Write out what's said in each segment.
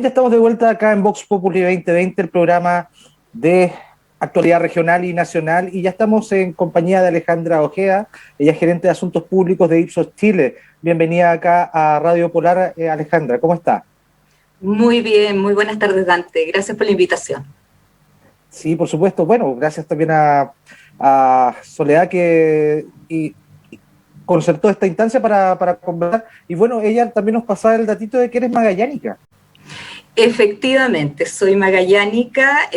Bien, ya estamos de vuelta acá en Vox Populi 2020, el programa de actualidad regional y nacional, y ya estamos en compañía de Alejandra Ojeda, ella es gerente de Asuntos Públicos de Ipsos Chile. Bienvenida acá a Radio Polar, Alejandra, ¿cómo está? Muy bien, muy buenas tardes, Dante. Gracias por la invitación. Sí, por supuesto. Bueno, gracias también a Soledad que concertó esta instancia para conversar. Y bueno, ella también nos pasaba el datito de que eres magallánica. Efectivamente, soy magallánica,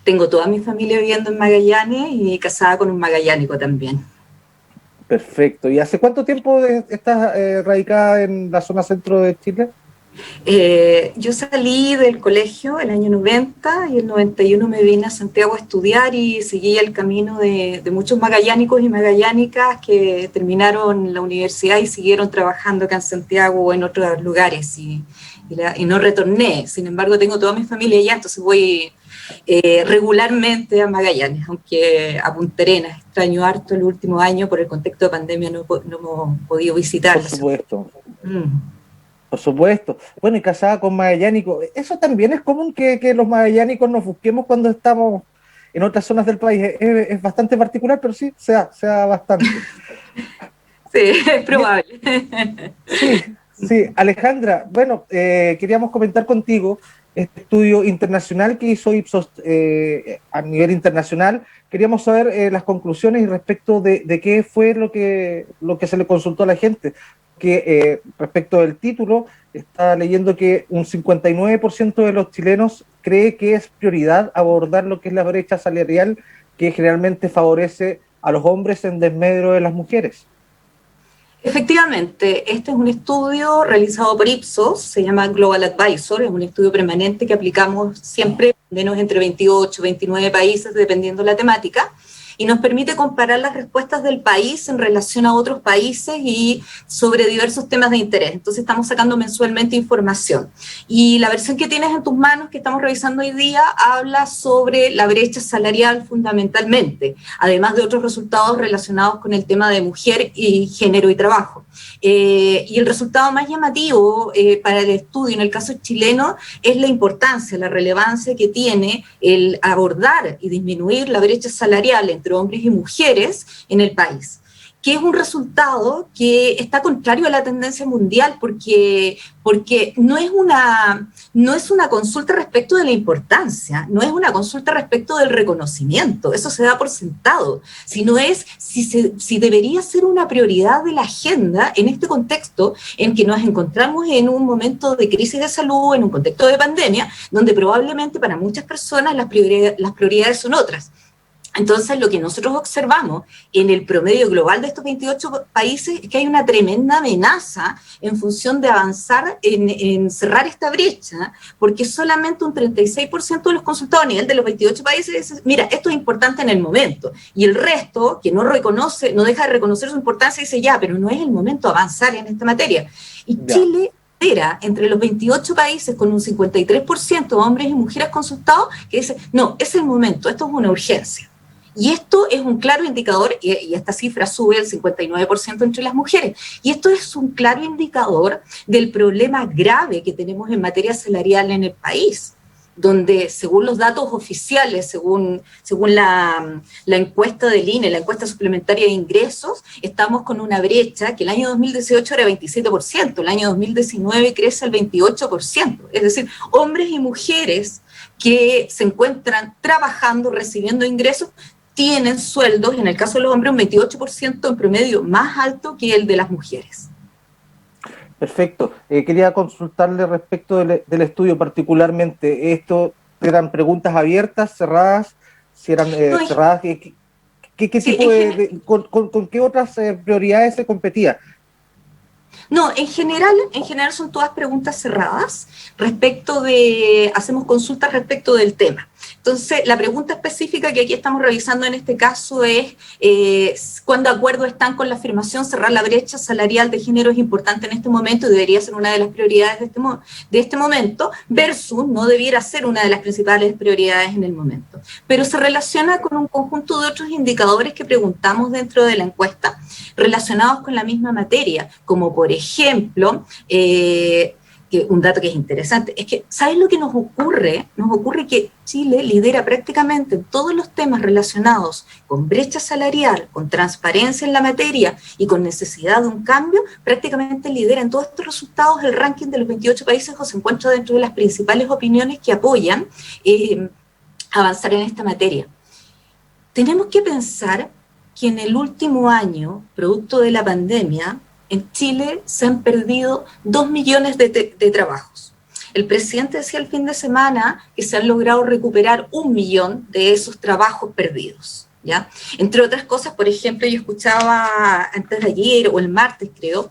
tengo toda mi familia viviendo en Magallanes y casada con un magallánico también. Perfecto. ¿Y hace cuánto tiempo estás radicada en la zona centro de Chile? Yo salí del colegio el año 90 y el 91 me vine a Santiago a estudiar y seguí el camino de muchos magallánicos y magallánicas que terminaron la universidad y siguieron trabajando acá en Santiago o en otros lugares y no retorné. Sin embargo, tengo toda mi familia allá, entonces voy regularmente a Magallanes, aunque a Punta Arenas. Extraño harto el último año por el contexto de pandemia, no hemos podido visitar. Por supuesto. Por supuesto. Bueno, y casada con magallánico. Eso también es común que los magallánicos nos busquemos cuando estamos en otras zonas del país. Es bastante particular, pero sí, se da bastante. Sí, es probable. Sí, Alejandra, bueno, queríamos comentar contigo este estudio internacional que hizo Ipsos a nivel internacional. Queríamos saber las conclusiones y respecto de qué fue lo que se le consultó a la gente. Que respecto del título, está leyendo que un 59% de los chilenos cree que es prioridad abordar lo que es la brecha salarial que generalmente favorece a los hombres en desmedro de las mujeres. Efectivamente, este es un estudio realizado por Ipsos, se llama Global Advisor, es un estudio permanente que aplicamos siempre, menos entre 28, 29 países, dependiendo de la temática, y nos permite comparar las respuestas del país en relación a otros países y sobre diversos temas de interés. Entonces estamos sacando mensualmente información. Y la versión que tienes en tus manos, que estamos revisando hoy día, habla sobre la brecha salarial fundamentalmente, además de otros resultados relacionados con el tema de mujer y género y trabajo. Y el resultado más llamativo para el estudio, en el caso chileno, es la importancia, la relevancia que tiene el abordar y disminuir la brecha salarial entre hombres y mujeres en el país, que es un resultado que está contrario a la tendencia mundial porque no es una consulta respecto de la importancia, no es una consulta respecto del reconocimiento, eso se da por sentado, sino es si debería ser una prioridad de la agenda en este contexto en que nos encontramos en un momento de crisis de salud, en un contexto de pandemia, donde probablemente para muchas personas las prioridades son otras. Entonces, lo que nosotros observamos en el promedio global de estos 28 países es que hay una tremenda amenaza en función de avanzar en cerrar esta brecha, porque solamente un 36% de los consultados a nivel de los 28 países dicen, mira, esto es importante en el momento, y el resto, que no deja de reconocer su importancia, dice, ya, pero no es el momento de avanzar en esta materia. Y ya. Chile era entre los 28 países con un 53% de hombres y mujeres consultados que dicen, no, es el momento, esto es una urgencia. Y esto es un claro indicador, y esta cifra sube al 59% entre las mujeres, y esto es un claro indicador del problema grave que tenemos en materia salarial en el país, donde según los datos oficiales, según la encuesta del INE, la encuesta suplementaria de ingresos, estamos con una brecha que el año 2018 era 27%, el año 2019 crece al 28%, es decir, hombres y mujeres que se encuentran trabajando, recibiendo ingresos, tienen sueldos, en el caso de los hombres, un 28% en promedio más alto que el de las mujeres. Perfecto. Quería consultarle respecto del estudio particularmente. ¿Esto eran preguntas abiertas, cerradas? Si eran cerradas, ¿qué tipo con qué otras prioridades se competía? No, en general son todas preguntas cerradas hacemos consultas respecto del tema. Entonces, la pregunta específica que aquí estamos revisando en este caso es ¿cuán de acuerdo están con la afirmación cerrar la brecha salarial de género es importante en este momento y debería ser una de las prioridades de este momento versus no debiera ser una de las principales prioridades en el momento? Pero se relaciona con un conjunto de otros indicadores que preguntamos dentro de la encuesta relacionados con la misma materia, como por ejemplo que un dato que es interesante, es que, ¿sabes lo que nos ocurre? Nos ocurre que Chile lidera prácticamente todos los temas relacionados con brecha salarial, con transparencia en la materia y con necesidad de un cambio, prácticamente lidera en todos estos resultados el ranking de los 28 países o se encuentra dentro de las principales opiniones que apoyan avanzar en esta materia. Tenemos que pensar que en el último año, producto de la pandemia, en Chile se han perdido 2 millones de trabajos. El presidente decía el fin de semana que se han logrado recuperar 1 millón de esos trabajos perdidos, ¿ya? Entre otras cosas, por ejemplo, yo escuchaba antes de ayer o el martes, creo,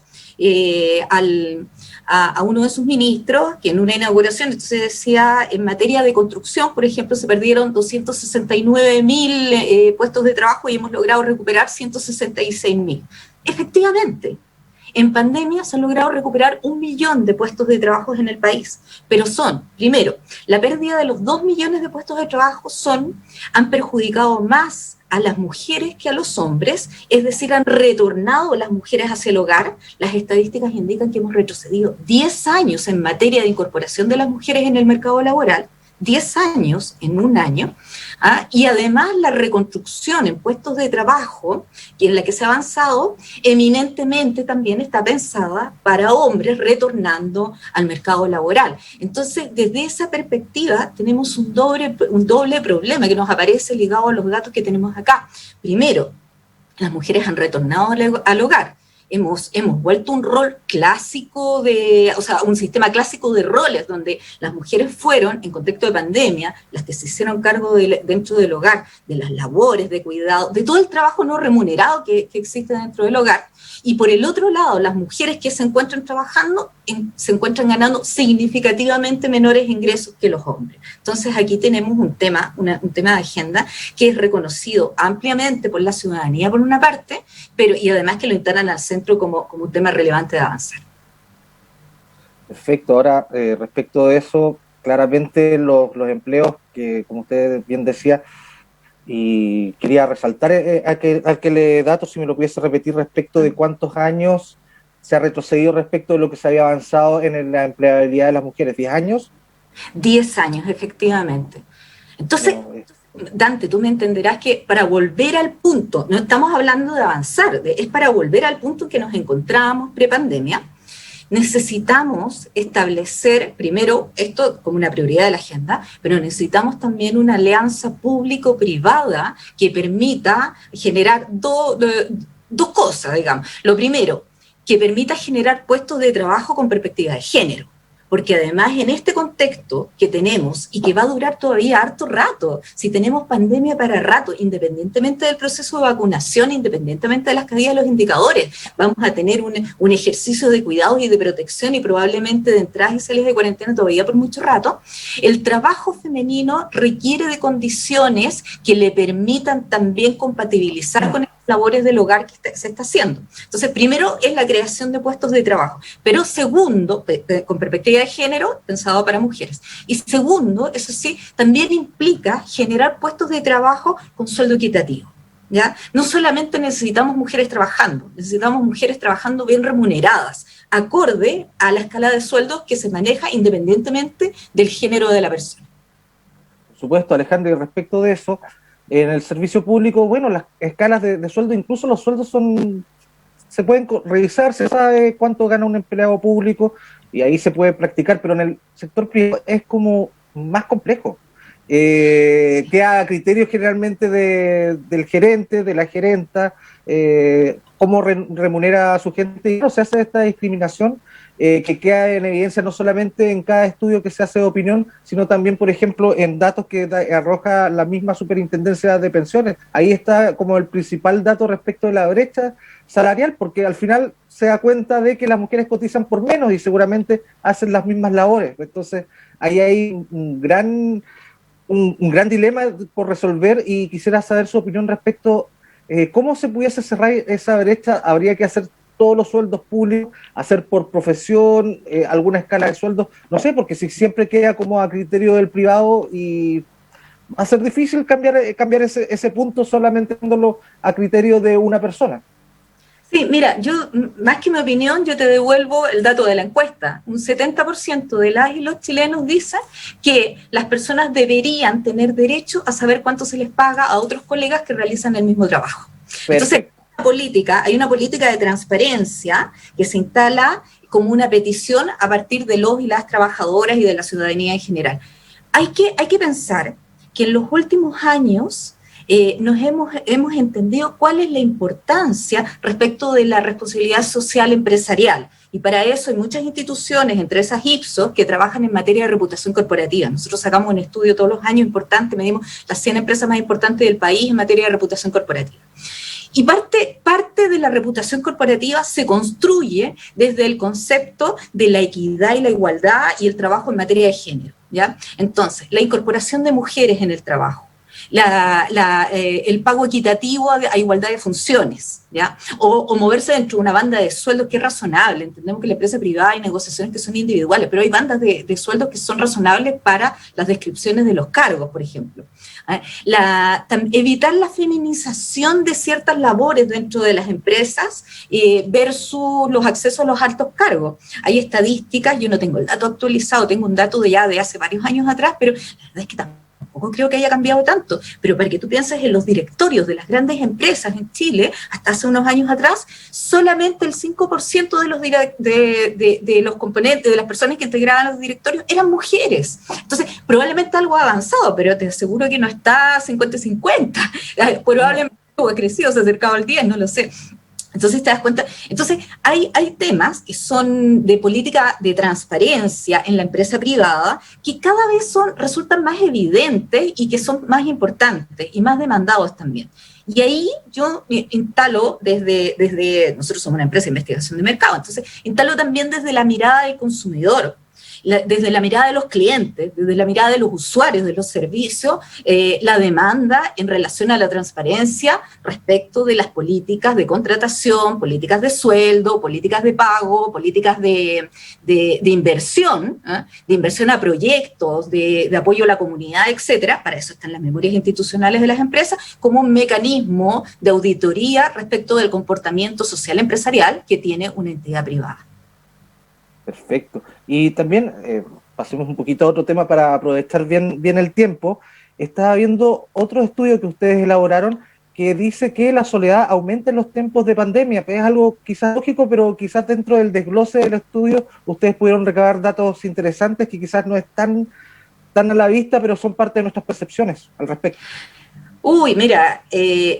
a uno de sus ministros, que en una inauguración, entonces decía, en materia de construcción, por ejemplo, se perdieron 269.000 puestos de trabajo y hemos logrado recuperar 166.000. Efectivamente, en pandemia se han logrado recuperar 1 millón de puestos de trabajo en el país, pero primero, la pérdida de los 2 millones de puestos de trabajo han perjudicado más a las mujeres que a los hombres, es decir, han retornado las mujeres hacia el hogar. Las estadísticas indican que hemos retrocedido 10 años en materia de incorporación de las mujeres en el mercado laboral, 10 años en un año, y además la reconstrucción en puestos de trabajo, en la que se ha avanzado, eminentemente también está pensada para hombres retornando al mercado laboral. Entonces, desde esa perspectiva, tenemos un doble problema que nos aparece ligado a los datos que tenemos acá. Primero, las mujeres han retornado al hogar. Hemos vuelto un rol clásico un sistema clásico de roles, donde las mujeres fueron, en contexto de pandemia, las que se hicieron cargo dentro del hogar, de las labores de cuidado, de todo el trabajo no remunerado que existe dentro del hogar. Y por el otro lado, las mujeres que se encuentran trabajando se encuentran ganando significativamente menores ingresos que los hombres. Entonces aquí tenemos un tema de agenda que es reconocido ampliamente por la ciudadanía por una parte, y además que lo instalan al centro como un tema relevante de avanzar. Perfecto. Ahora, respecto de eso, claramente los empleos que, como usted bien decía, y quería resaltar al que le datos, si me lo pudiese repetir, respecto de cuántos años se ha retrocedido respecto de lo que se había avanzado en la empleabilidad de las mujeres. ¿10 años? 10 años, efectivamente. Entonces, Dante, tú me entenderás que para volver al punto, no estamos hablando de avanzar, es para volver al punto en que nos encontrábamos prepandemia. Necesitamos establecer, primero, esto como una prioridad de la agenda, pero necesitamos también una alianza público-privada que permita generar dos cosas, digamos. Lo primero, que permita generar puestos de trabajo con perspectiva de género. Porque además en este contexto que tenemos y que va a durar todavía harto rato, si tenemos pandemia para rato, independientemente del proceso de vacunación, independientemente de las caídas de los indicadores, vamos a tener un ejercicio de cuidados y de protección y probablemente de entradas y salidas de cuarentena todavía por mucho rato. El trabajo femenino requiere de condiciones que le permitan también compatibilizar con las labores del hogar que se está haciendo. Entonces, primero es la creación de puestos de trabajo, pero segundo, con perspectiva de género, pensado para mujeres. Y segundo, eso sí, también implica generar puestos de trabajo con sueldo equitativo, ¿ya? No solamente necesitamos mujeres trabajando bien remuneradas, acorde a la escala de sueldos que se maneja independientemente del género de la persona. Por supuesto, Alejandro, y respecto de eso, en el servicio público, bueno, las escalas de sueldo, incluso los sueldos se pueden revisar, se sabe cuánto gana un empleado público y ahí se puede practicar, pero en el sector privado es como más complejo. Queda a criterios generalmente del gerente, de la gerenta, cómo remunera a su gente, y se hace esta discriminación que queda en evidencia no solamente en cada estudio que se hace de opinión, sino también, por ejemplo, en datos que arroja la misma Superintendencia de Pensiones. Ahí está como el principal dato respecto de la brecha salarial, porque al final se da cuenta de que las mujeres cotizan por menos y seguramente hacen las mismas labores. Entonces, ahí hay un gran dilema por resolver y quisiera saber su opinión respecto cómo se pudiese cerrar esa brecha. Habría que hacer todos los sueldos públicos, hacer por profesión, alguna escala de sueldos, no sé, porque si siempre queda como a criterio del privado y va a ser difícil cambiar ese punto solamente dándolo a criterio de una persona. Sí, mira, yo, más que mi opinión, yo te devuelvo el dato de la encuesta. Un 70% de las y los chilenos dicen que las personas deberían tener derecho a saber cuánto se les paga a otros colegas que realizan el mismo trabajo. Entonces, Perfecto. hay una política de transparencia que se instala como una petición a partir de los y las trabajadoras y de la ciudadanía en general. Hay que pensar que en los últimos años hemos entendido cuál es la importancia respecto de la responsabilidad social empresarial. Y para eso hay muchas instituciones, entre esas Ipsos, que trabajan en materia de reputación corporativa. Nosotros sacamos un estudio todos los años importante, medimos las 100 empresas más importantes del país en materia de reputación corporativa. Y parte de la reputación corporativa se construye desde el concepto de la equidad y la igualdad y el trabajo en materia de género, ¿ya? Entonces, la incorporación de mujeres en el trabajo, el pago equitativo a igualdad de funciones, ¿ya? O moverse dentro de una banda de sueldos que es razonable. Entendemos que en la empresa privada hay negociaciones que son individuales, pero hay bandas de sueldos que son razonables para las descripciones de los cargos, por ejemplo. Evitar la feminización de ciertas labores dentro de las empresas versus los accesos a los altos cargos. Hay estadísticas, yo no tengo el dato actualizado, tengo un dato de hace varios años atrás, pero la verdad es que tampoco creo que haya cambiado tanto, pero para que tú pienses en los directorios de las grandes empresas en Chile, hasta hace unos años atrás, solamente el 5% de los componentes, de las personas que integraban los directorios eran mujeres. Entonces, probablemente algo ha avanzado, pero te aseguro que no está 50-50, probablemente ha crecido, se ha acercado al 10, no lo sé. Entonces te das cuenta, entonces hay temas que son de política de transparencia en la empresa privada que cada vez resultan más evidentes y que son más importantes y más demandados también. Y ahí yo instalo nosotros somos una empresa de investigación de mercado, entonces instalo también desde la mirada del consumidor, desde la mirada de los clientes, desde la mirada de los usuarios de los servicios, la demanda en relación a la transparencia respecto de las políticas de contratación, políticas de sueldo, políticas de pago, políticas de inversión, de inversión a proyectos, de apoyo a la comunidad, etcétera. Para eso están las memorias institucionales de las empresas, como un mecanismo de auditoría respecto del comportamiento social empresarial que tiene una entidad privada. Perfecto. Y también, pasemos un poquito a otro tema para aprovechar bien el tiempo. Estaba viendo otro estudio que ustedes elaboraron que dice que la soledad aumenta en los tiempos de pandemia. Es algo quizás lógico, pero quizás dentro del desglose del estudio ustedes pudieron recabar datos interesantes que quizás no están tan a la vista, pero son parte de nuestras percepciones al respecto. Uy, mira,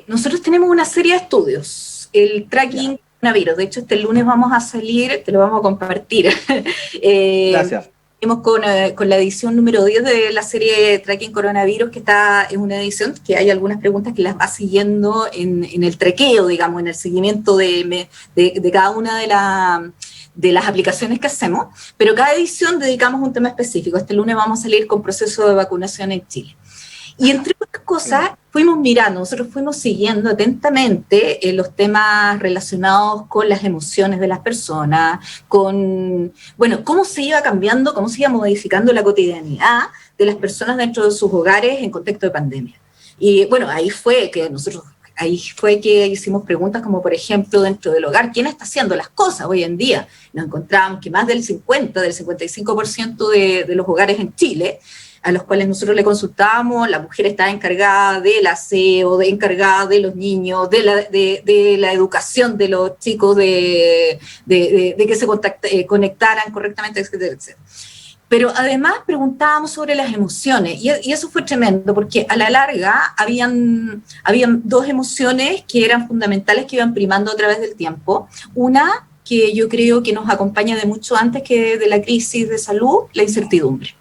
nosotros tenemos una serie de estudios. El tracking coronavirus. De hecho, este lunes vamos a salir, te lo vamos a compartir. Gracias. Seguimos con la edición número 10 de la serie Tracking Coronavirus, que está en una edición que hay algunas preguntas que las va siguiendo en el traqueo, digamos, en el seguimiento de cada una de las aplicaciones que hacemos, pero cada edición dedicamos un tema específico. Este lunes vamos a salir con proceso de vacunación en Chile. Y entre otras cosas, nosotros fuimos siguiendo atentamente los temas relacionados con las emociones de las personas, con, cómo se iba cambiando, cómo se iba modificando la cotidianidad de las personas dentro de sus hogares en contexto de pandemia. Y ahí fue que hicimos preguntas como, por ejemplo, dentro del hogar, ¿quién está haciendo las cosas hoy en día? Nos encontramos que más del 55% de los hogares en Chile, a los cuales nosotros le consultábamos, la mujer está encargada del aseo, encargada de los niños, de la educación de los chicos, de que se conectaran correctamente, etcétera, etcétera. Pero además preguntábamos sobre las emociones, y eso fue tremendo, porque a la larga habían dos emociones que eran fundamentales, que iban primando a través del tiempo. Una que yo creo que nos acompaña de mucho antes que de la crisis de salud, la incertidumbre.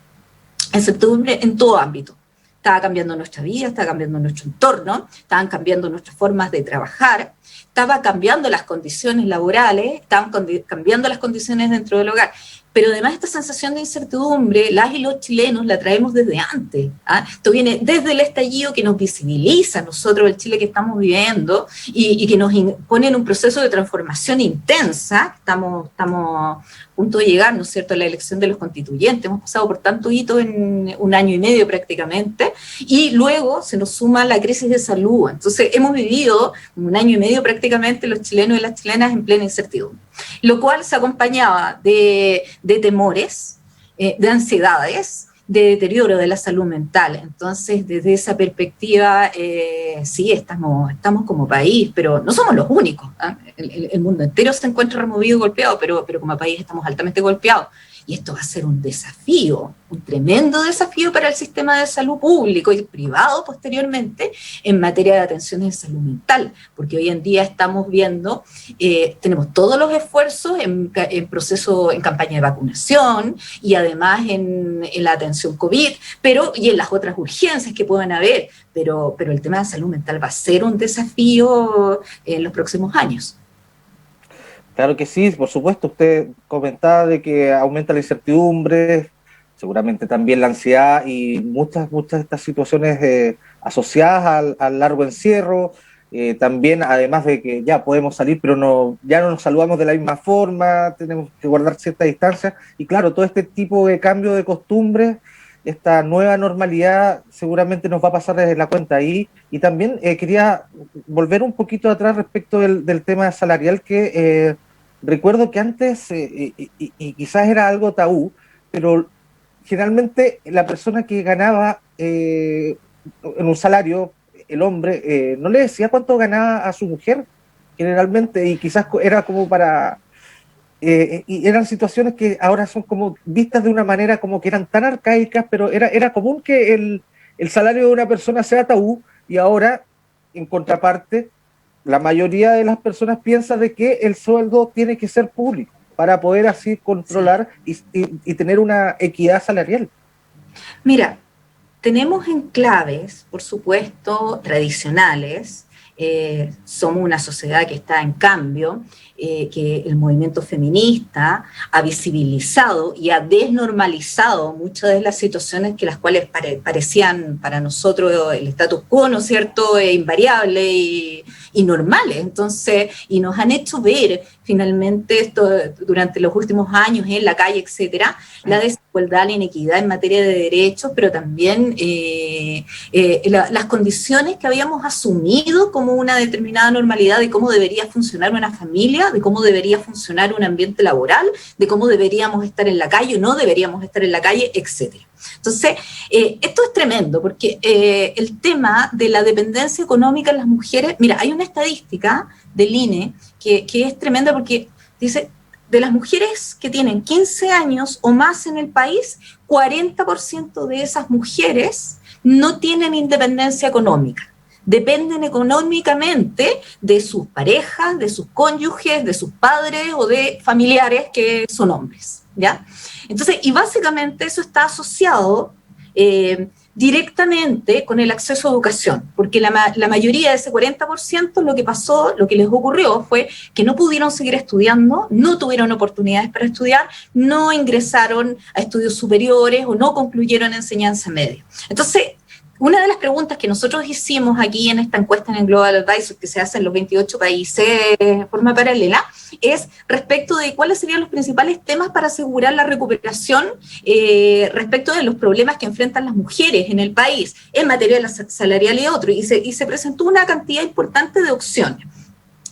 Incertidumbre en todo ámbito. Estaba cambiando nuestra vida, estaba cambiando nuestro entorno, estaban cambiando nuestras formas de trabajar, estaban cambiando las condiciones laborales, estaban cambiando las condiciones dentro del hogar. Pero además esta sensación de incertidumbre, las y los chilenos la traemos desde antes. Esto viene desde el estallido que nos visibiliza a nosotros, el Chile que estamos viviendo, y que nos pone en un proceso de transformación intensa. Estamos punto de llegar, ¿no es cierto?, a la elección de los constituyentes. Hemos pasado por tanto hito en un año y medio prácticamente, y luego se nos suma la crisis de salud. Entonces hemos vivido un año y medio prácticamente los chilenos y las chilenas en plena incertidumbre, lo cual se acompañaba de temores, de ansiedades, de deterioro de la salud mental. Entonces, desde esa perspectiva, sí, estamos como país, pero no somos los únicos, ¿eh? El mundo entero se encuentra removido y golpeado, pero como país estamos altamente golpeados. Y esto va a ser un desafío, un tremendo desafío para el sistema de salud público y privado posteriormente en materia de atención de salud mental, porque hoy en día estamos viendo, tenemos todos los esfuerzos en proceso, en campaña de vacunación y además en la atención COVID, y en las otras urgencias que puedan haber, pero el tema de salud mental va a ser un desafío en los próximos años. Claro que sí, por supuesto. Usted comentaba de que aumenta la incertidumbre, seguramente también la ansiedad y muchas de estas situaciones asociadas al largo encierro. También, además de que ya podemos salir, pero ya no nos saludamos de la misma forma, tenemos que guardar cierta distancia. Y claro, todo este tipo de cambio de costumbres, esta nueva normalidad seguramente nos va a pasar desde la cuenta ahí. Y también quería volver un poquito atrás respecto del tema salarial, que recuerdo que antes, y quizás era algo tabú, pero generalmente la persona que ganaba en un salario, el hombre, no le decía cuánto ganaba a su mujer, generalmente, y quizás era como para... y eran situaciones que ahora son como vistas de una manera como que eran tan arcaicas, pero era común que el salario de una persona sea tabú, y ahora, en contraparte, la mayoría de las personas piensa de que el sueldo tiene que ser público para poder así controlar y tener una equidad salarial. Mira, tenemos enclaves, por supuesto, tradicionales. Somos una sociedad que está en cambio, que el movimiento feminista ha visibilizado y ha desnormalizado muchas de las situaciones que las cuales parecían para nosotros el status quo, ¿no es cierto?, invariable y normales. Entonces, y nos han hecho ver finalmente esto durante los últimos años en la calle, etcétera, la desigualdad, la inequidad en materia de derechos, pero también las condiciones que habíamos asumido como una determinada normalidad de cómo debería funcionar una familia, de cómo debería funcionar un ambiente laboral, de cómo deberíamos estar en la calle o no deberíamos estar en la calle, etcétera. Entonces, esto es tremendo, porque el tema de la dependencia económica en las mujeres, mira, hay una estadística del INE que es tremenda, porque dice, de las mujeres que tienen 15 años o más en el país, 40% de esas mujeres no tienen independencia económica. Dependen económicamente de sus parejas, de sus cónyuges, de sus padres o de familiares que son hombres, ¿ya? Entonces, y básicamente eso está asociado directamente con el acceso a educación, porque la mayoría de ese 40% lo que pasó, lo que les ocurrió fue que no pudieron seguir estudiando, no tuvieron oportunidades para estudiar, no ingresaron a estudios superiores o no concluyeron enseñanza media. Entonces, una de las preguntas que nosotros hicimos aquí en esta encuesta en el Global Advisor, que se hace en los 28 países de forma paralela, es respecto de cuáles serían los principales temas para asegurar la recuperación respecto de los problemas que enfrentan las mujeres en el país en materia salarial y otro. Y se presentó una cantidad importante de opciones.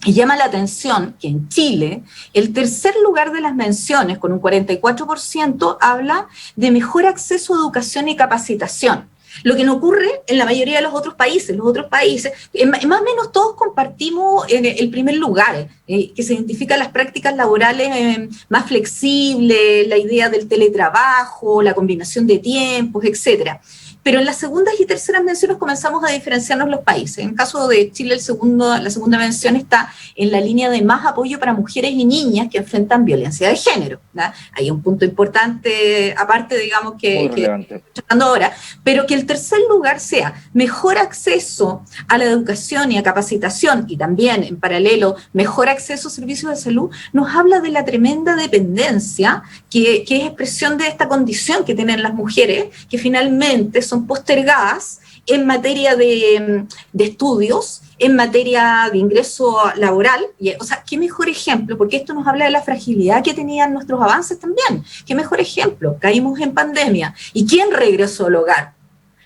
Y llama la atención que en Chile el tercer lugar de las menciones, con un 44%, habla de mejor acceso a educación y capacitación. Lo que no ocurre en la mayoría de los otros países. Los otros países, más o menos todos compartimos en el primer lugar, que se identifican las prácticas laborales más flexibles, la idea del teletrabajo, la combinación de tiempos, etcétera. Pero en las segundas y terceras menciones comenzamos a diferenciarnos los países. En el caso de Chile, la segunda mención está en la línea de más apoyo para mujeres y niñas que enfrentan violencia de género, ¿no? Hay un punto importante, aparte, digamos, que estamos tratando ahora, pero que el tercer lugar sea mejor acceso a la educación y a capacitación, y también, en paralelo, mejor acceso a servicios de salud, nos habla de la tremenda dependencia que es expresión de esta condición que tienen las mujeres, que finalmente son postergadas en materia de estudios, en materia de ingreso laboral. O sea, qué mejor ejemplo, porque esto nos habla de la fragilidad que tenían nuestros avances también. Qué mejor ejemplo, caímos en pandemia. ¿Y quién regresó al hogar?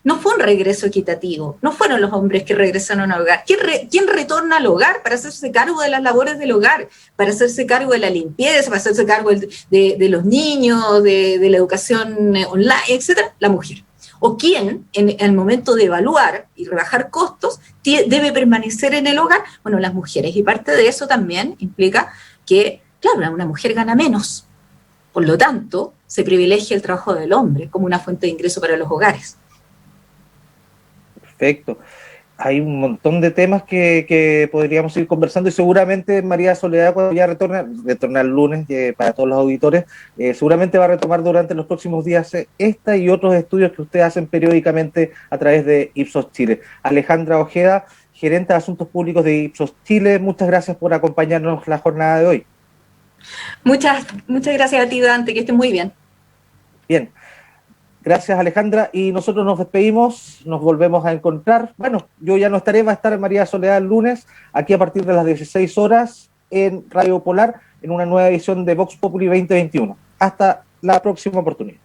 No fue un regreso equitativo, no fueron los hombres que regresaron al hogar. ¿Quién retorna al hogar para hacerse cargo de las labores del hogar, para hacerse cargo de la limpieza, para hacerse cargo de los niños, de la educación online, etcétera? La mujer. ¿O quién, en el momento de evaluar y rebajar costos, debe permanecer en el hogar? Bueno, las mujeres. Y parte de eso también implica que, claro, una mujer gana menos. Por lo tanto, se privilegia el trabajo del hombre como una fuente de ingreso para los hogares. Perfecto. Hay un montón de temas que podríamos ir conversando y seguramente María Soledad, cuando ya retorna el lunes para todos los auditores, seguramente va a retomar durante los próximos días esta y otros estudios que ustedes hacen periódicamente a través de Ipsos Chile. Alejandra Ojeda, gerente de Asuntos Públicos de Ipsos Chile, muchas gracias por acompañarnos la jornada de hoy. Muchas gracias a ti, Dante, que estés muy bien. Bien. Gracias, Alejandra, y nosotros nos despedimos, nos volvemos a encontrar. Bueno, yo ya no estaré, va a estar María Soledad el lunes, aquí a partir de las 16 horas en Radio Polar, en una nueva edición de Vox Populi 2021. Hasta la próxima oportunidad.